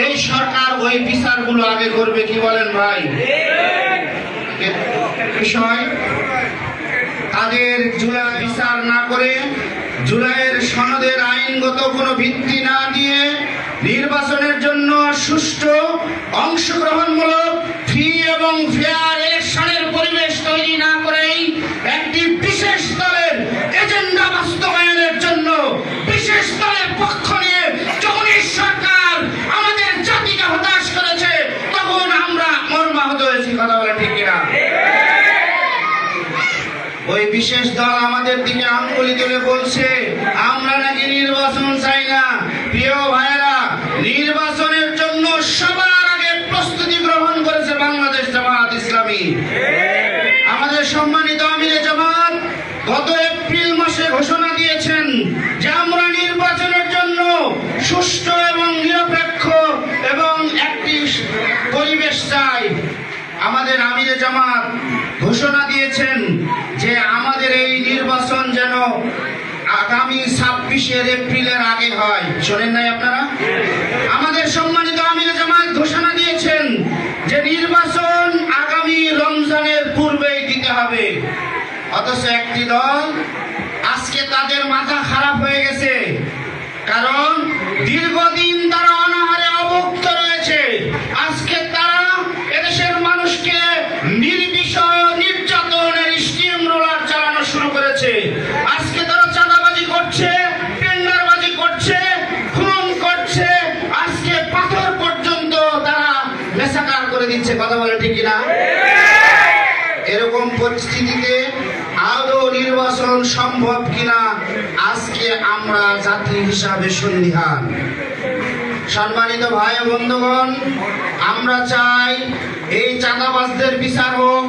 এই সরকার ওই বিচারগুলো আগে করবে। কি বলেন ভাই? বিষয় তাদের জুলাই বিচার না করে, জুলাইয়ের সনদের আইনগত কোনো ভিত্তি না দিয়ে, নির্বাচনের জন্য সুষ্ঠু অংশগ্রহণমূলক ফ্রি এবং ফেয়ার ইলেকশনের পরিবেশ তৈরি না করেই একটি বিশেষ দলের এজেন্ডা বাস্তবায়নের জন্য বিশেষ দলের পক্ষ নিয়ে যখন এই সরকার আমাদের জাতিকে হতাশ করেছে, তখন আমরা মর্মাহত হয়েছি। কথা বলে ঠিক কিনা? ওই বিশেষ দল আমাদের দিকে আঙ্গুলি তুলে বলছে আমরা নাকি নির্বাচন চাই না। প্রিয় ভাইয়েরা, নির্বাচনের জন্য সবার আগে প্রস্তুতি গ্রহণ করেছে বাংলাদেশ জামাত ইসলামী। আমাদের সম্মানিত আমিরে জামাত গত এপ্রিল মাসে ঘোষণা দিয়েছেন যে আমরা নির্বাচনের জন্য সুষ্ঠু এবং নিরপেক্ষ এবং একটি পরিবেশ চাই। আমাদের আমিরে জামাত ঘোষণা দিয়েছেন যে আমাদের এই নির্বাচন যেন আগামী 26 এপ্রিলের আগে হয়। শোনেন নাই আপনারা? আমাদের সম্মানিত আমিরে জামাত ঘোষণা দিয়েছেন যে নির্বাচন আগামী রমজানের পূর্বেই দিতে হবে। অথচ একটি দল আজকে তাদের মাথা খারাপ হয়ে গেছে, কারণ দীর্ঘদিন তারা অনাহারে অভুক্ত রয়েছে। আজকে তারা এদেশের মানুষকে নির্বিষয় নির্যাতনের স্টিম রোলার চালানো শুরু করেছে। আজকে তারা চাঁদাবাজি করছে, টেন্ডারবাজি করছে, খুন করছে, আজকে পাথর পর্যন্ত তারা মেসাকার করে দিচ্ছে। কথা বলে ঠিক কিনা? এরকম পরিস্থিতিতে আদৌ নির্বাচন সম্ভব কিনা আজকে আমরা জাতি হিসাবে সন্দিহান। সম্মানিত ভাই ও বন্ধুগণ, আমরা চাই এই চাঁদাবাজদের বিচার হোক,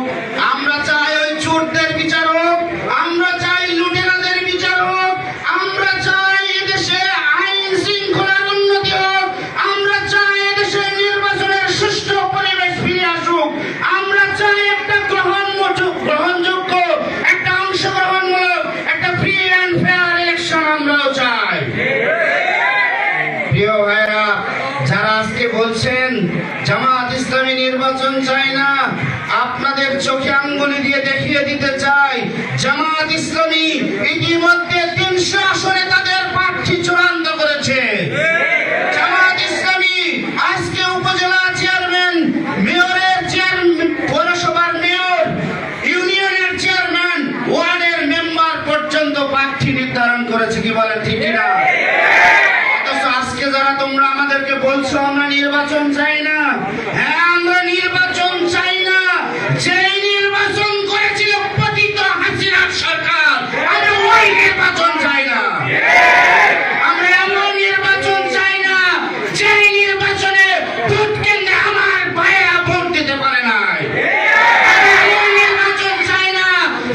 আমরা চাই ওই চোরদের বিচার হোক, আমরা চাই লুটেরাদের বিচার হোক, আমরা চাই এদেশে আইন শৃঙ্খলার উন্নতি হোক, আমরা চাই এদেশে নির্বাচনের সুষ্ঠু পরিবেশ ফিরে আসুক, আমরা চাই একটা গ্রহণযোগ্য, একটা অংশগ্রহণমূলক, একটা ফ্রি অ্যান্ড ফেয়ার ইলেকশন আমরাও চাই। প্রিয় ভাইরা, যারা আজকে বলছেন জামাত ইসলামী নির্বাচন চাই না, আপনাদের চোখে আঙ্গুলি দিয়ে দেখিয়ে দিতে চাই জামাত ইসলামী ইতিমধ্যে 300 আসনে তাদের প্রার্থী চূড়ান্ত করেছে। জামাত ইসলামী আজকে উপজেলা চেয়ারম্যান, মেয়রের চেয়ারম্যান, পৌরসভার মেয়র, ইউনিয়নের চেয়ারম্যান, ওয়ার্ডের মেম্বার পর্যন্ত প্রার্থী নির্ধারণ করেছে। কি বলেন ঠিক কিনা? আজকে যারা তোমরা আমাদেরকে বলছো আমরা নির্বাচন চাই না, হ্যাঁ আমরা নির্বাচন চাই না। যেই নির্বাচন করেছিল পতিত হাসিনার সরকার, আমরা ওই নির্বাচন চাই না। আমরা এমন নির্বাচন চাই না যেই নির্বাচনে ভোট কেন্দ্রে আমার ভাইয়া ভোট দিতে পারে নাই। আমরা এমন নির্বাচন চাই না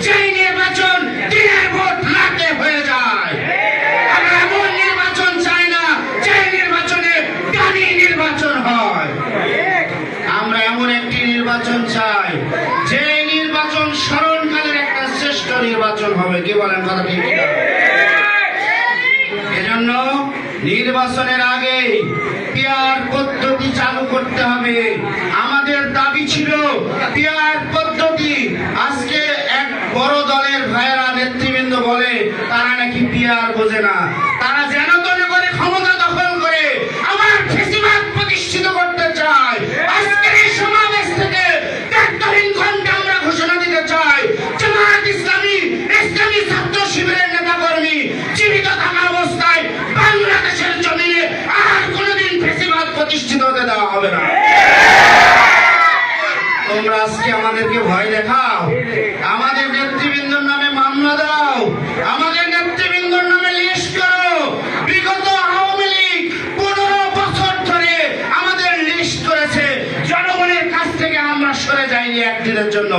যেই নির্বাচন দিনের ভোট রাতে হয়ে যায়। আমরা এমন নির্বাচন চাই না যেই নির্বাচনে ডামি নির্বাচন হয়। আমরা এমন একটি নির্বাচন চাই যে নির্বাচন স্মরণকালের একটা শ্রেষ্ঠ নির্বাচন হবে। কি বলেন? কথা ঠিক কিনা? এজন্য নির্বাচনের আগে পিয়ার পদ্ধতি চালু করতে হবে। আমাদের দাবি ছিল পিয়ার পদ্ধতি। আজকে এক বড় দলের ভাইয়েরা নেতৃবৃন্দ বলে তারা নাকি পিয়ার বোঝে না, তারা যেন তেন করে ক্ষমতা দখল করে আবার ফ্যাসিবাদ প্রতিষ্ঠিত করতে চায়। আজকের এই সমাবেশ থেকে তৎকালীন ঘন্টা আমরা ঘোষণা দিতে চাই জামাত ইসলামী, ইসলামী ছাত্র শিবিরের নেতাকর্মী জীবিত থাকা অবস্থায় বাংলাদেশের জমিনে আর কোনোদিন ফ্যাসিবাদ প্রতিষ্ঠিত হতে দেওয়া হবে না। তোমরা আজকে আমাদেরকে ভয় দেখাও, আমাদের নেতৃবৃন্দর নামে মামলা দাও, আমাদের নেতৃবৃন্দর নামে লিস্ট করো। বিগত আওয়ামী লীগ 15 বছর ধরে আমাদের লিস্ট করেছে, জনগণের কাছ থেকে আমরা সরে যাইনি একদিনের জন্য।